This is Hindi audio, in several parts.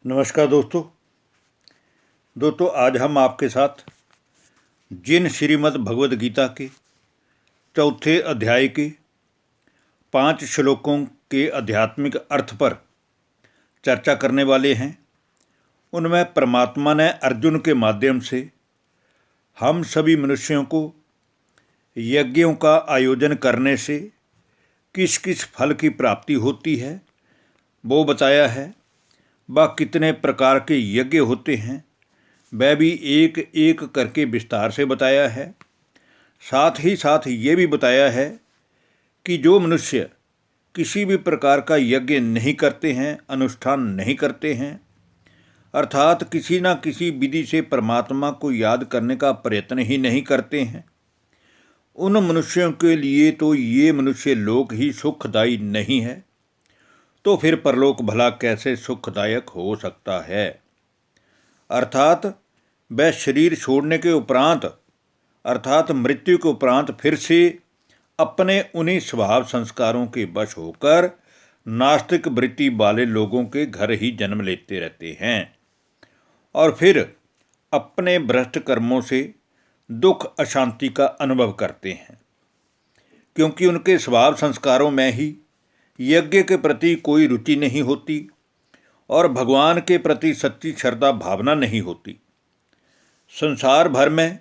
नमस्कार दोस्तों आज हम आपके साथ जिन श्रीमद् भगवद गीता के चौथे अध्याय के 5 श्लोकों के आध्यात्मिक अर्थ पर चर्चा करने वाले हैं। उनमें परमात्मा ने अर्जुन के माध्यम से हम सभी मनुष्यों को यज्ञों का आयोजन करने से किस किस फल की प्राप्ति होती है वो बताया है। वह कितने प्रकार के यज्ञ होते हैं वह भी एक एक करके विस्तार से बताया है। साथ ही साथ ये भी बताया है कि जो मनुष्य किसी भी प्रकार का यज्ञ नहीं करते हैं, अनुष्ठान नहीं करते हैं, अर्थात किसी न किसी विधि से परमात्मा को याद करने का प्रयत्न ही नहीं करते हैं, उन मनुष्यों के लिए तो ये मनुष्य लोक ही सुखदायी नहीं है, तो फिर परलोक भला कैसे सुखदायक हो सकता है। अर्थात वह शरीर छोड़ने के उपरांत अर्थात मृत्यु के उपरांत फिर से अपने उन्हीं स्वभाव संस्कारों के वश होकर नास्तिक वृत्ति वाले लोगों के घर ही जन्म लेते रहते हैं और फिर अपने भ्रष्ट कर्मों से दुख अशांति का अनुभव करते हैं, क्योंकि उनके स्वभाव संस्कारों में ही यज्ञ के प्रति कोई रुचि नहीं होती और भगवान के प्रति सच्ची श्रद्धा भावना नहीं होती। संसार भर में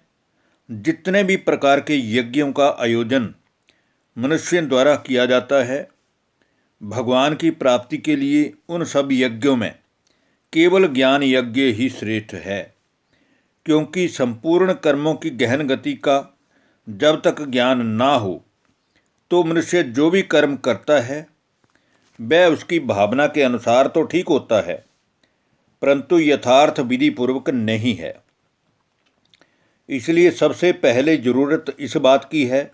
जितने भी प्रकार के यज्ञों का आयोजन मनुष्यों द्वारा किया जाता है, भगवान की प्राप्ति के लिए उन सब यज्ञों में केवल ज्ञान यज्ञ ही श्रेष्ठ है, क्योंकि संपूर्ण कर्मों की गहन गति का जब तक ज्ञान ना हो तो मनुष्य जो भी कर्म करता है वह उसकी भावना के अनुसार तो ठीक होता है, परंतु यथार्थ विधि पूर्वक नहीं है। इसलिए सबसे पहले जरूरत इस बात की है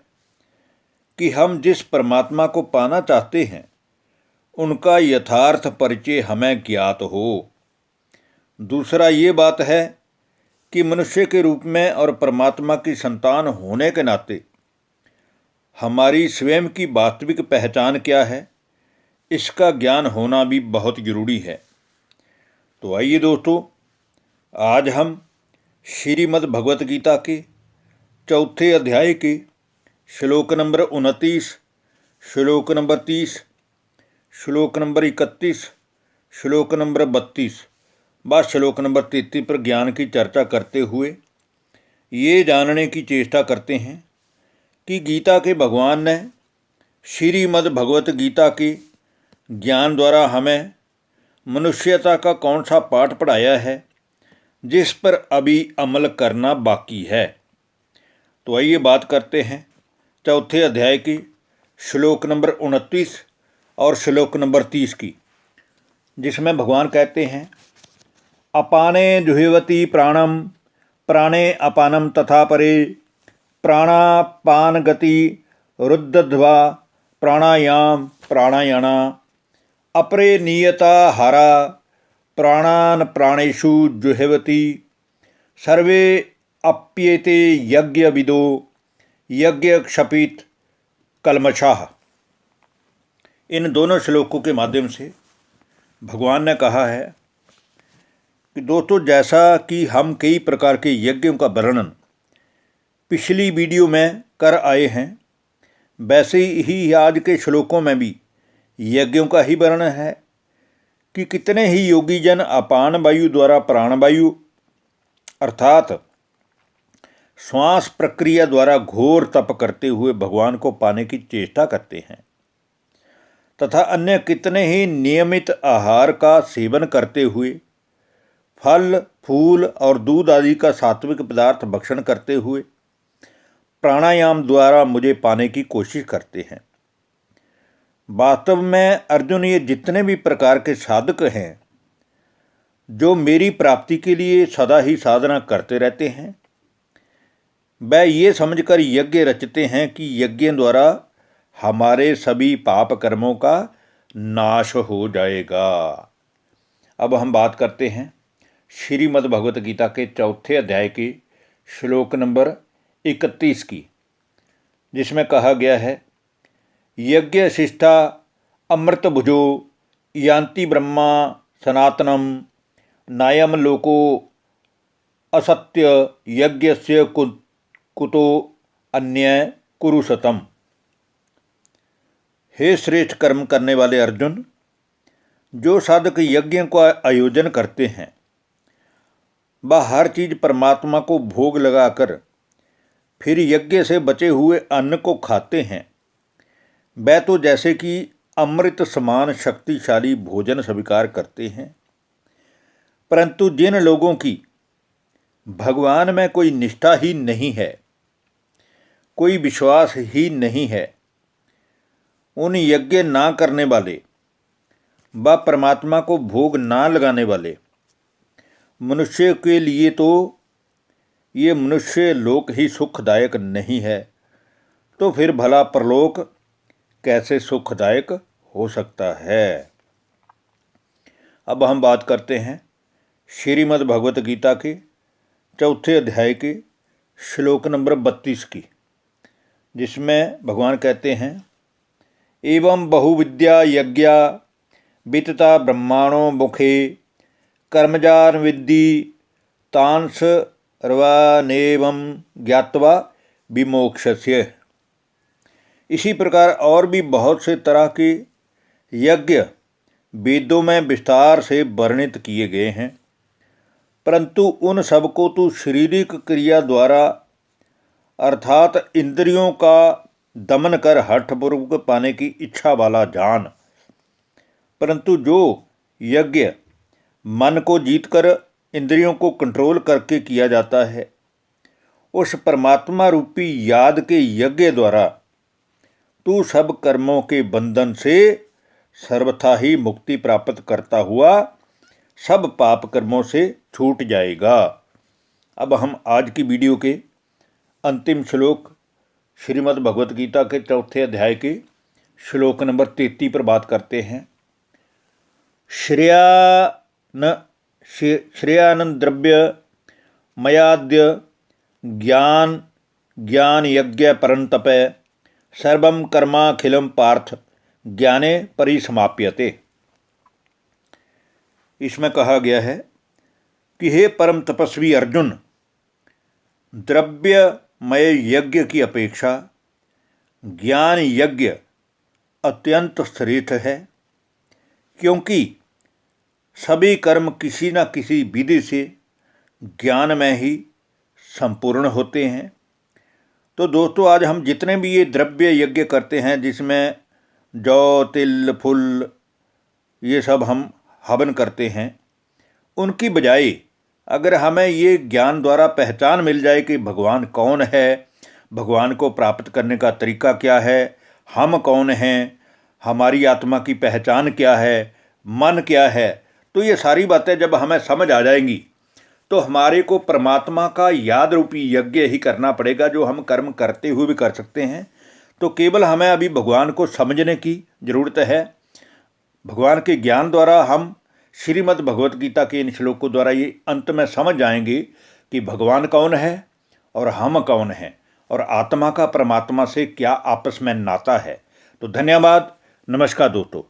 कि हम जिस परमात्मा को पाना चाहते हैं उनका यथार्थ परिचय हमें ज्ञात हो। दूसरा ये बात है कि मनुष्य के रूप में और परमात्मा की संतान होने के नाते हमारी स्वयं की वास्तविक पहचान क्या है, इसका ज्ञान होना भी बहुत जरूरी है। तो आइए दोस्तों, आज हम श्रीमद् भगवत गीता के चौथे अध्याय के श्लोक नंबर 29, श्लोक नंबर 30, श्लोक नंबर 31, श्लोक नंबर 32 व श्लोक नंबर 33 पर ज्ञान की चर्चा करते हुए ये जानने की चेष्टा करते हैं कि गीता के भगवान ने श्रीमद् भगवत गीता के ज्ञान द्वारा हमें मनुष्यता का कौन सा पाठ पढ़ाया है जिस पर अभी अमल करना बाकी है। तो आइए बात करते हैं चौथे अध्याय की श्लोक नंबर 29 और श्लोक नंबर 30 की, जिसमें भगवान कहते हैं, अपाने जुह्वति प्राणम प्राणे अपानम तथा परे प्राणापान गति रुद्धध्वा प्राणायाम प्राणायाना अपरे नियता हारा प्राणान प्राणेषु जुह्वति सर्वे अप्येते यज्ञ विदो यज्ञ क्षपित कलमशाह। इन दोनों श्लोकों के माध्यम से भगवान ने कहा है कि दोस्तों, जैसा कि हम कई प्रकार के यज्ञों का वर्णन पिछली वीडियो में कर आए हैं, वैसे ही आज के श्लोकों में भी यज्ञों का ही वर्णन है कि कितने ही योगी जन अपान वायु द्वारा प्राणवायु अर्थात श्वास प्रक्रिया द्वारा घोर तप करते हुए भगवान को पाने की चेष्टा करते हैं तथा अन्य कितने ही नियमित आहार का सेवन करते हुए फल फूल और दूध आदि का सात्विक पदार्थ भक्षण करते हुए प्राणायाम द्वारा मुझे पाने की कोशिश करते हैं। वास्तव में अर्जुन, ये जितने भी प्रकार के साधक हैं जो मेरी प्राप्ति के लिए सदा ही साधना करते रहते हैं, वह ये समझकर यज्ञ रचते हैं कि यज्ञ द्वारा हमारे सभी पाप कर्मों का नाश हो जाएगा। अब हम बात करते हैं श्रीमद् भगवत गीता के चौथे अध्याय के श्लोक नंबर 31 की, जिसमें कहा गया है, यज्ञ शिष्टा अमृत भुजो यान्ति ब्रह्मा सनातनम नायम लोको असत्य यज्ञस्य कुतो अन्याय कुरु सतम। हे श्रेष्ठ कर्म करने वाले अर्जुन, जो साधक यज्ञ का आयोजन करते हैं वह हर चीज़ परमात्मा को भोग लगाकर फिर यज्ञ से बचे हुए अन्न को खाते हैं, वह तो जैसे कि अमृत समान शक्तिशाली भोजन स्वीकार करते हैं। परंतु जिन लोगों की भगवान में कोई निष्ठा ही नहीं है, कोई विश्वास ही नहीं है, उन यज्ञ ना करने वाले व परमात्मा को भोग ना लगाने वाले मनुष्य के लिए तो ये मनुष्य लोक ही सुखदायक नहीं है, तो फिर भला परलोक कैसे सुखदायक हो सकता है। अब हम बात करते हैं श्रीमद् भगवत गीता के चौथे अध्याय के श्लोक नंबर 32 की, जिसमें भगवान कहते हैं, एवं बहुविद्या यज्ञा वितता ब्रह्माणो मुखे कर्मजान विद्धि तांस सर्वानेवं ज्ञात्वा विमोक्षस्य। इसी प्रकार और भी बहुत से तरह के यज्ञ वेदों में विस्तार से वर्णित किए गए हैं, परंतु उन सबको तो शारीरिक क्रिया द्वारा अर्थात इंद्रियों का दमन कर हठपूर्वक पाने की इच्छा वाला जान, परंतु जो यज्ञ मन को जीतकर इंद्रियों को कंट्रोल करके किया जाता है, उस परमात्मा रूपी याद के यज्ञ द्वारा तू सब कर्मों के बंधन से सर्वथा ही मुक्ति प्राप्त करता हुआ सब पाप कर्मों से छूट जाएगा। अब हम आज की वीडियो के अंतिम श्लोक श्रीमद् भगवत गीता के चौथे अध्याय के श्लोक नंबर 33 पर बात करते हैं। श्रेयान द्रव्य मयाद्य ज्ञान यज्ञ परंतप सर्वं कर्माखिलं पार्थ ज्ञाने परिसमाप्यते। इसमें कहा गया है कि हे परम तपस्वी अर्जुन, द्रव्यमय यज्ञ की अपेक्षा ज्ञान यज्ञ अत्यंत श्रेष्ठ है, क्योंकि सभी कर्म किसी न किसी विधि से ज्ञान में ही संपूर्ण होते हैं। तो दोस्तों, आज हम जितने भी ये द्रव्य यज्ञ करते हैं, जिसमें जौ तिल फूल ये सब हम हवन करते हैं, उनकी बजाय अगर हमें ये ज्ञान द्वारा पहचान मिल जाए कि भगवान कौन है, भगवान को प्राप्त करने का तरीका क्या है, हम कौन हैं, हमारी आत्मा की पहचान क्या है, मन क्या है, तो ये सारी बातें जब हमें समझ आ जाएंगी तो हमारे को परमात्मा का याद रूपी यज्ञ ही करना पड़ेगा, जो हम कर्म करते हुए भी कर सकते हैं। तो केवल हमें अभी भगवान को समझने की ज़रूरत है। भगवान के ज्ञान द्वारा हम श्रीमद् भगवत गीता के इन श्लोकों द्वारा ये अंत में समझ जाएंगे कि भगवान कौन है और हम कौन हैं, और आत्मा का परमात्मा से क्या आपस में नाता है। तो धन्यवाद, नमस्कार दोस्तों।